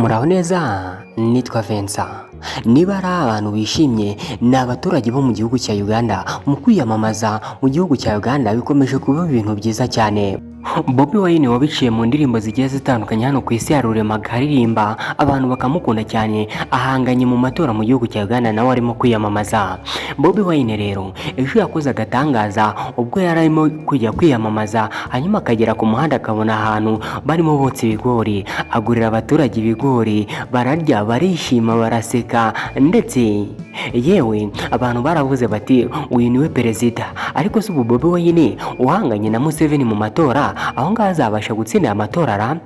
Muraho neza, nitwa Vincent. Niba ari abantu bishimye ni abaturage bo mu gihugu cya Uganda mu kwiyamamaza mu gihugu cya Uganda bikomeje kuba ibintu byiza cyane. Bobi Wine wabiciye mu ndirimbo zigiye zitandukanye hano ku isi ya rurema akaririmba abantu bakamukunda cyane, ahanganye mu matora mu gihugu cya Uganda nawe arimo kwiyamamaza. Bobi Wine rero ejo yakoze agatangaza ubwo yari arimo kujya kwiyamamaza, hanyuma akagera ku muhanda akabona ahantu barimo botsa ibigori, agurira abaturage ibigori bararya barishima baraseka, ndetse yewe abantu baravuze bati uyu niwe perezida. Ariko si ubu Bobi Wine uhanganye na Museveni mu matora aho ngaho azabasha gutsindira amatora ra?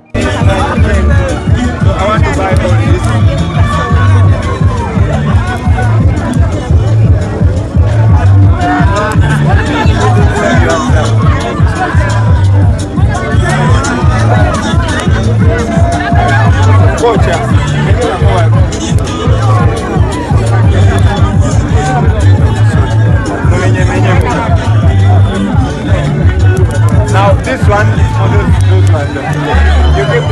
Now this one is for those ones. You give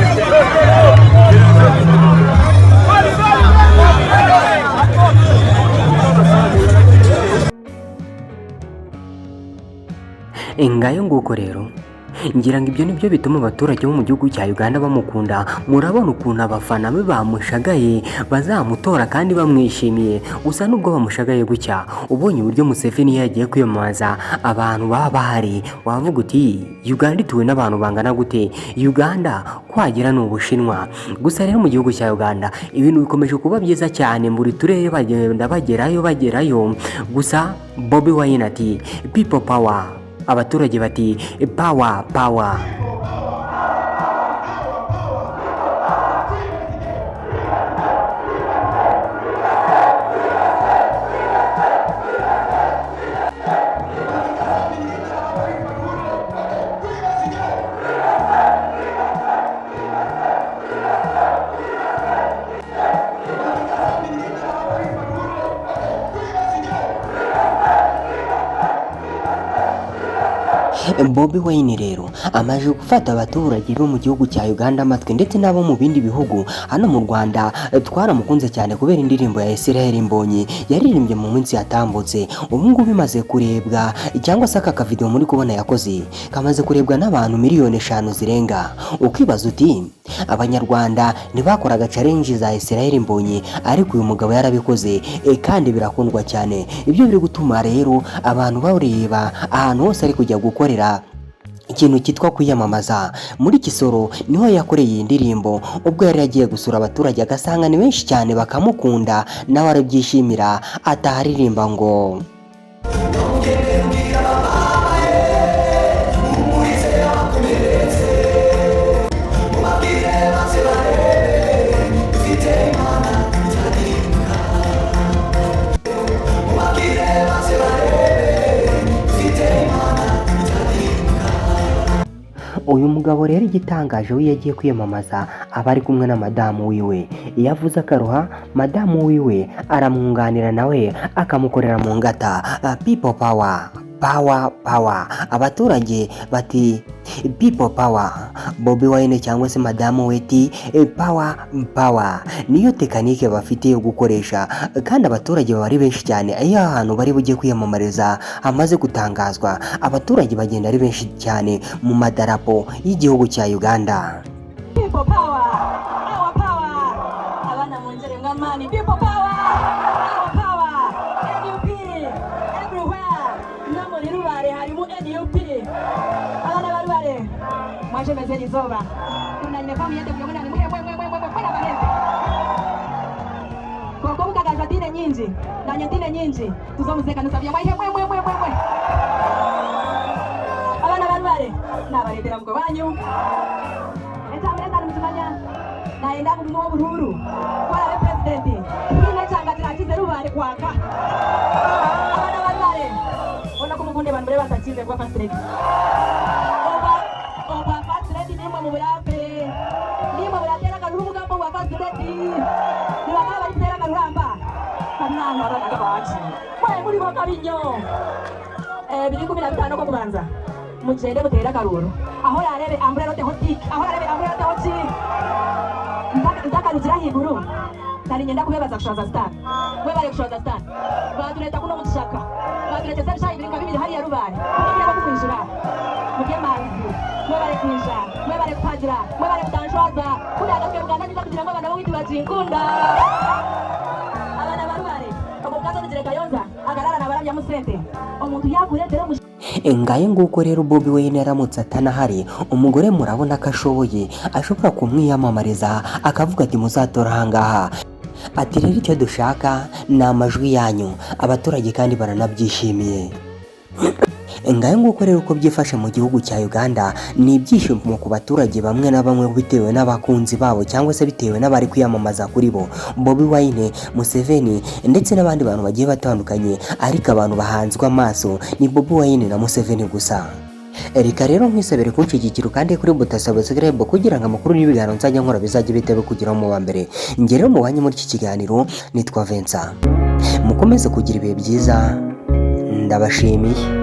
Ngayo nguko rero ngira ngo ibyo nibyo bituma abaturage bo mu gihugu cya Uganda bamukunda. Murabona ukuntu abafana be bamushagaye bazamutora kandi bamwishimiye. Gusa nubwo bamushagaye gutya, ubonye uburyo Museveni yagiye kwiyamamaza abantu baba bahari wavuga uti Uganda ituwe n'abantu bangana gute? Uganda kwagira ni Ubushinwa. Gusa rero mu gihugu cya Uganda ibintu bikomeje kuba byiza cyane, muri turere bagenda bagerayo. Gusa Bobi Wine ati people power, abaturage bati power power. Bobi Wine rero amaze gufata abaturage bo mu gihugu cya Uganda amatwi, ndetse n'abo mu bindi bihugu. Hano mu Rwanda twaramukunze cyane kubera indirimbo ya Israel Mbonyi yaririmbye mu minsi yatambutse. Ubu ngubu bimaze kurebwa, cyangwa se aka video muri kubona yakoze kamaze kurebwa n'abantu miliyoni 5 zirenga. Ukibaza uti abanyarwanda ntibakoraga challenge za Israel Mbonyi, ariko uyu mugabo yarabikoze kandi birakundwa cyane. Ibyo biri gutuma rero abantu bareba ahantu hose ari kujya gukorera ikintu cyitwa kwiyamamaza. Muri Kisoro niho yakoreye iyi ndirimbo, ubwo yari yagiye gusura abaturage agasanga ni benshi cyane bakamukunda, nawe arabyishimira ataharirimba ngo uyu mugabo rero igitangaje we yagiye kwiyamamaza aba ari kumwe na madamu wiwe. Iyo avuze akaruha madamu wiwe aramwunganira nawe akamukorera mu ngata. People power power power, abaturage bati people power. Bobi Wine cyangwa se madamu weti power power niyo tekanike bafite yo gukoresha, kandi abaturage bari benshi cyane. Iyo ahantu bari bujye kwiyamamariza hamaze gutangazwa, abaturage bagenda ari benshi cyane mu madarapo y'igihugu cya Uganda. People power, our power, abana munjere ngamani. People power, our power, NUP, everywhere. Namo nirubare harimu NUP. Abana barubare, mwaje mezeni zoba. Unaneka muyende kuyomuna mwe kwera bareze. Koko mukagaza dine nyinji, nanye dine nyinji. Tuzomuzeka nusabye mwe. Abana barubare, nabaretera mko banyu. Naenda kununua bururu kwa presidenti ine changa tirachize rubare kwaka abana barubare ona kumukunde bantu bari batachize kwa presidenti oba presidenti nimwe mu burape nimwe buratera kanuru mugambo wa presidenti ni bakaba bari tera kanuramba kanana abana kabachi mwe muri bakabinyo 2015 ko kubanza mugende mutera karuru aho yarebe ambrero te hotiki aho yarebe ambrero te hotiki ntakarukira higuru nari ngenda kubebaza kushoza star mwe bari kushoza star batureta kuno mushaka batureta sari shayi biringa bibiri hariya rubare kugira ngo kwinjira mugemanzi mwe bari kwinjira mwe bari kuhagira mwe bari kutanshwaza kugira ngo Uganda niza kugira ngo abana bo witi bacinkunda abana barubare omukazo nzire kayonza agarara na barabya musente omuntu yakuretera ngaye nguko rero Bobi Wine yaramutse atanahari umugore murabona ko ashoboye ashobora kumwiyamamariza akavuga ati muzatora ahangaha ati rero icyo dushaka ni amajwi yanyu abaturage kandi baranabyishimiye. Ngaye nguko rero uko byifashe mu gihugu cya Uganda ni ibyishimo ku baturage bamwe na bamwe bitewe n'abakunzi babo cyangwa se bitewe n'abari kwiyamamaza kuri bo Bobi Wine, Museveni ndetse n'abandi bantu bagiye batandukanye, ariko abantu bahanzwe amaso ni Bobi Wine na Museveni gusa. Erika rero nkwisabire kunshigikira kandi kuri buta subscribe kugira ngo amakuru n'ibiganiro nzajya nkora bizajye bitewe kugira mu wa mbere. Nge rero mubanye muri iki kiganiro nitwa Vincent, mukomeze kugira ibihe byiza, ndabashimiye.